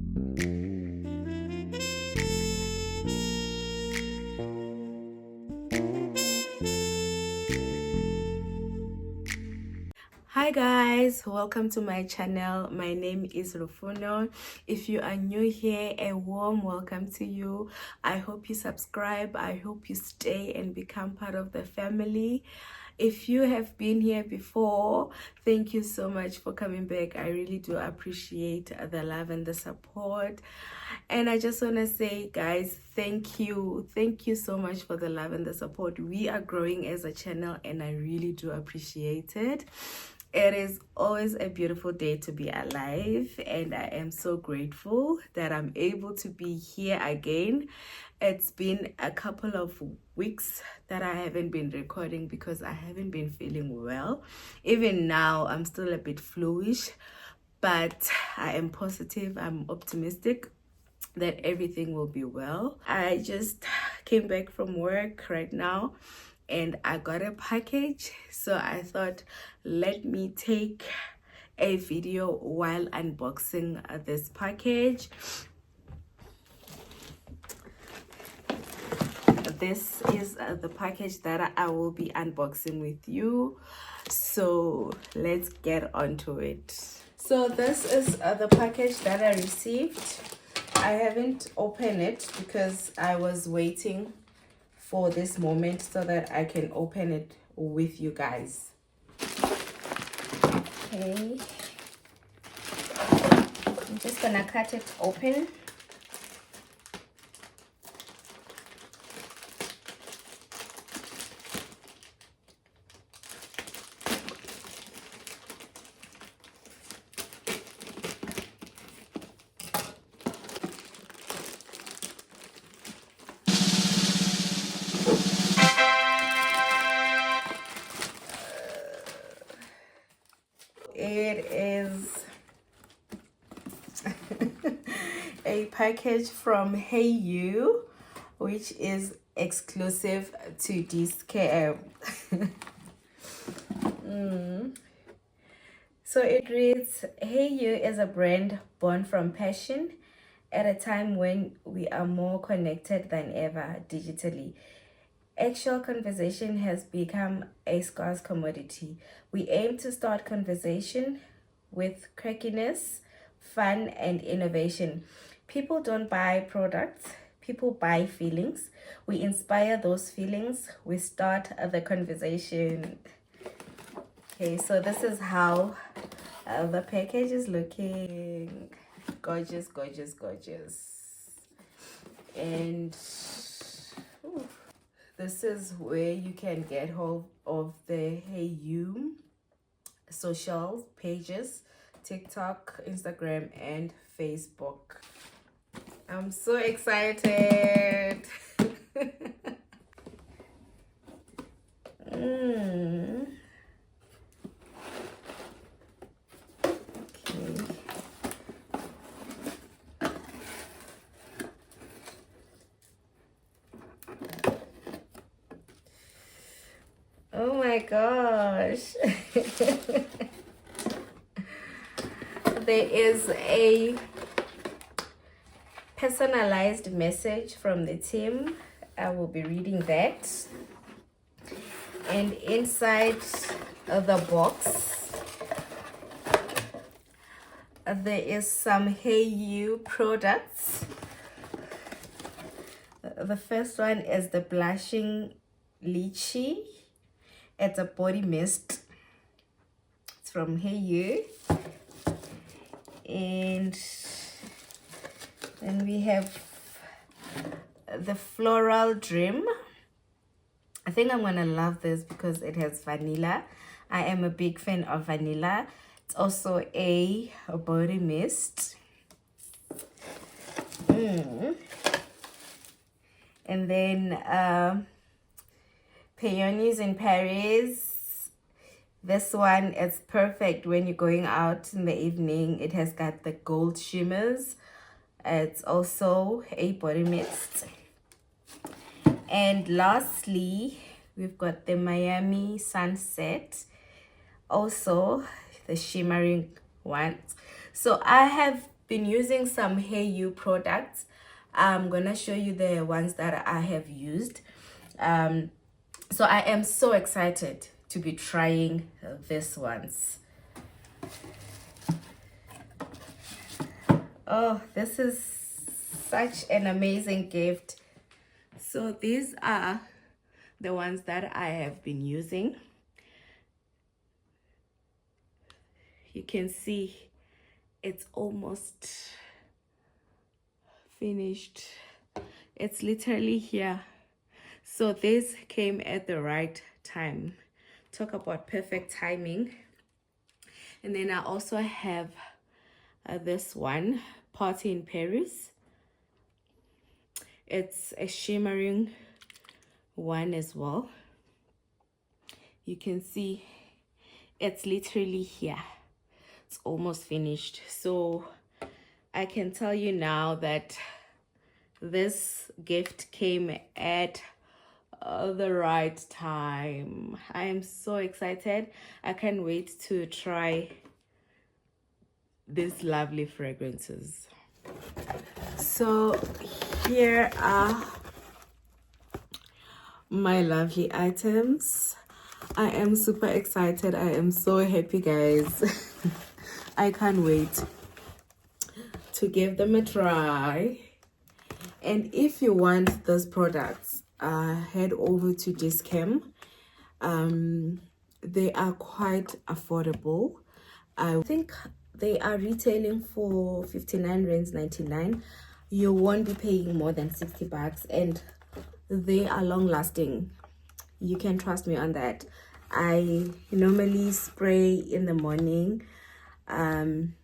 Hi guys, welcome to my channel. My name is Rufuno. If you are new here, a warm welcome to you. I hope you subscribe. I hope you stay and become part of the family. If you have been here before, thank you so much for coming back. I really do appreciate the love and the support. And I just want to say, guys, thank you. Thank you so much for the love and the support. We are growing as a channel and I really do appreciate it. It is always a beautiful day to be alive, and I am so grateful that I'm able to be here again. It's been a couple of weeks that I haven't been recording because I haven't been feeling well. Even now, I'm still a bit fluish, but I am positive, I'm optimistic that everything will be well. I just came back from work right now and I got a package, so I thought let me take a video while unboxing this package. This is the package that I will be unboxing with you, so let's get onto it. So this is the package that I received. I haven't opened it because I was waiting for this moment so that I can open it with you guys. Okay, I'm just gonna cut it open. It is a package from Hey You, which is exclusive to DSKM. So it reads, Hey You is a brand born from passion at a time when we are more connected than ever digitally. Actual conversation has become a scarce commodity. We aim to start conversation with quirkiness, fun, and innovation. People don't buy products, people buy feelings. We inspire those feelings, we start the conversation. Okay, so this is how the package is looking. Gorgeous, gorgeous, gorgeous. And ooh, this is where you can get hold of the Hey You social pages: TikTok, Instagram, and Facebook. I'm so excited. Oh my gosh. There is a personalized message from the team. I will be reading that. And inside the box, there is some Hey You products. The first one is the Blushing Lychee. It's a body mist. It's from Hey You. And then we have the Floral Dream. I think I'm gonna love this because it has vanilla. I am a big fan of vanilla. It's also a body mist. And then Peonies in Paris. This one is perfect when you're going out in the evening. It has got the gold shimmers. It's also a body mist. And lastly, we've got the Miami Sunset, also the shimmering ones. So I have been using some Hey You products. I'm gonna show you the ones that I have used. So I am so excited to be trying these ones. Oh, this is such an amazing gift. So these are the ones that I have been using. You can see it's almost finished. It's literally here. So this came at the right time. Talk about perfect timing. And then I also have this one, Party in Paris. It's a shimmering one as well. You can see it's literally here. It's almost finished. So I can tell you now that this gift came at the right time. I am so excited. I can't wait to try these lovely fragrances. So here are my lovely items. I am super excited. I am so happy, guys. I can't wait to give them a try. And if you want those products, head over to Discam. They are quite affordable. I think they are retailing for 59 rands 99. You won't be paying more than 60 bucks, and they are long lasting. You can trust me on that. I normally spray in the morning,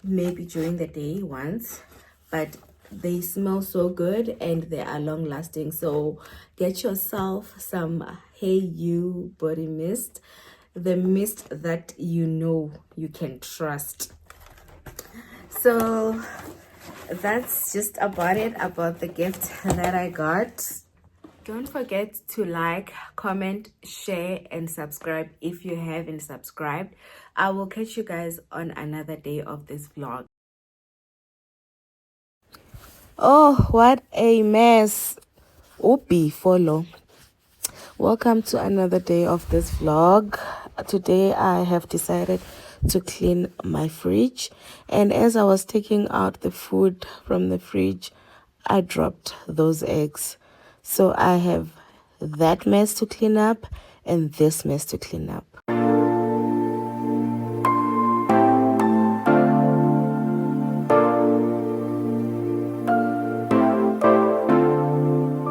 maybe during the day once, but they smell so good and they are long lasting. So get yourself some Hey You body mist, the mist that you know you can trust. So that's just about it about the gift that I got. Don't forget to like, comment, share, and subscribe if you haven't subscribed. I will catch you guys on another day of this vlog. Oh, what a mess. Oopie, follow. Welcome to another day of this vlog. Today I have decided to clean my fridge, and as I was taking out the food from the fridge, I dropped those eggs. So I have that mess to clean up and this mess to clean up.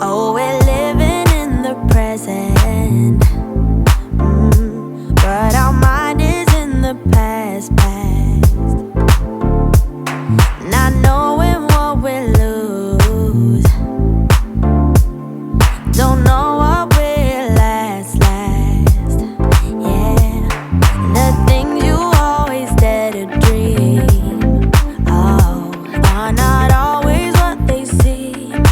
Oh, we're living in the present, but our mind is in the past. Not knowing what we lose, don't know what will last. Yeah, the things you always dare to dream, oh, are not always what they seem.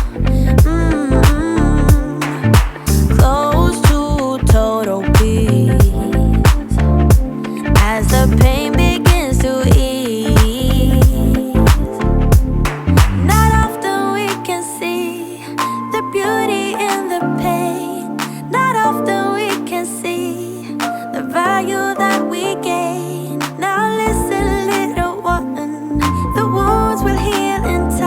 Close to total peace as the pain begins to ease. Not often we can see the beauty in the pain. Not often we can see the value that we gain. Now listen, little one, the wounds will heal in time.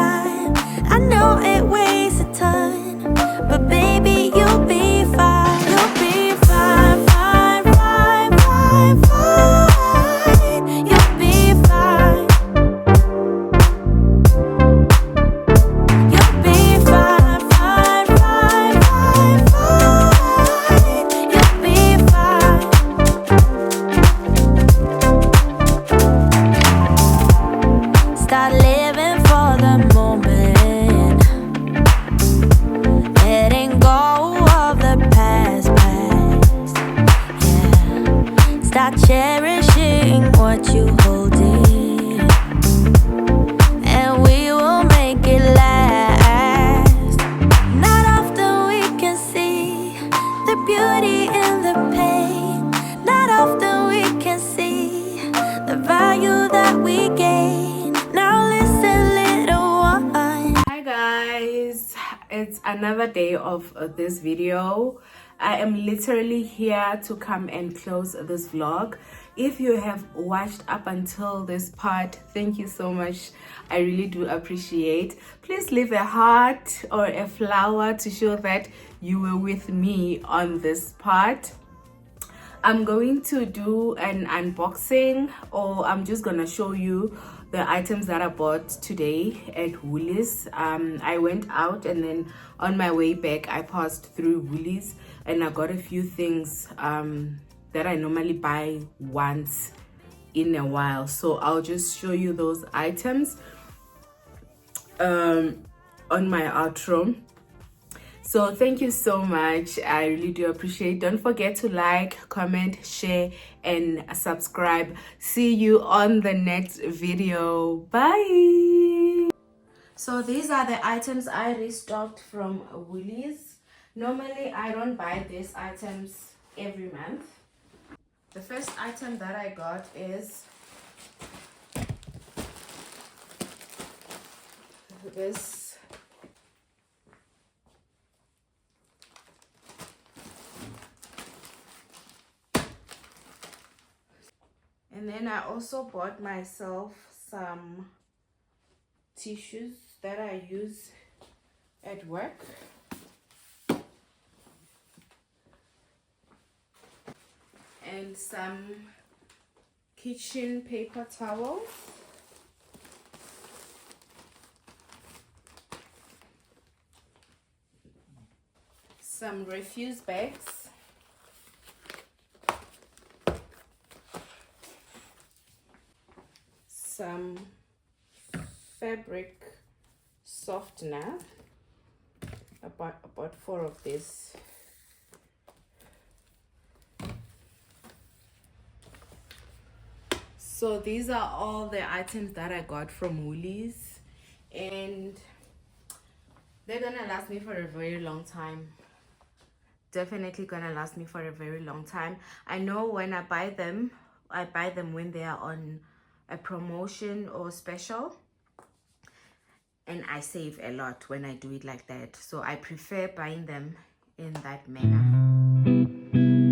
it's another day of this video. I am literally here to come and close this vlog. If you have watched up until this part, thank you so much. I really do appreciate. Please leave a heart or a flower to show that you were with me on this part. I'm going to do an unboxing, or I'm just gonna show you the items that I bought today at Woolies. I went out and then on my way back I passed through Woolies and I got a few things that I normally buy once in a while. So I'll just show you those items on my outro. So thank you so much. I really do appreciate it. Don't forget to like, comment, share, and subscribe. See you on the next video. Bye. So these are the items I restocked from Woolies. Normally I don't buy these items every month. The first item that I got is this and then I also bought myself some tissues that I use at work. And some kitchen paper towels. Some refuse bags. Some fabric softener. About 4 of this. So these are all the items that I got from Woolies, and they're gonna last me for a very long time. Definitely gonna last me for a very long time. I know when I buy them when they are on a promotion or special, and I save a lot when I do it like that. So I prefer buying them in that manner.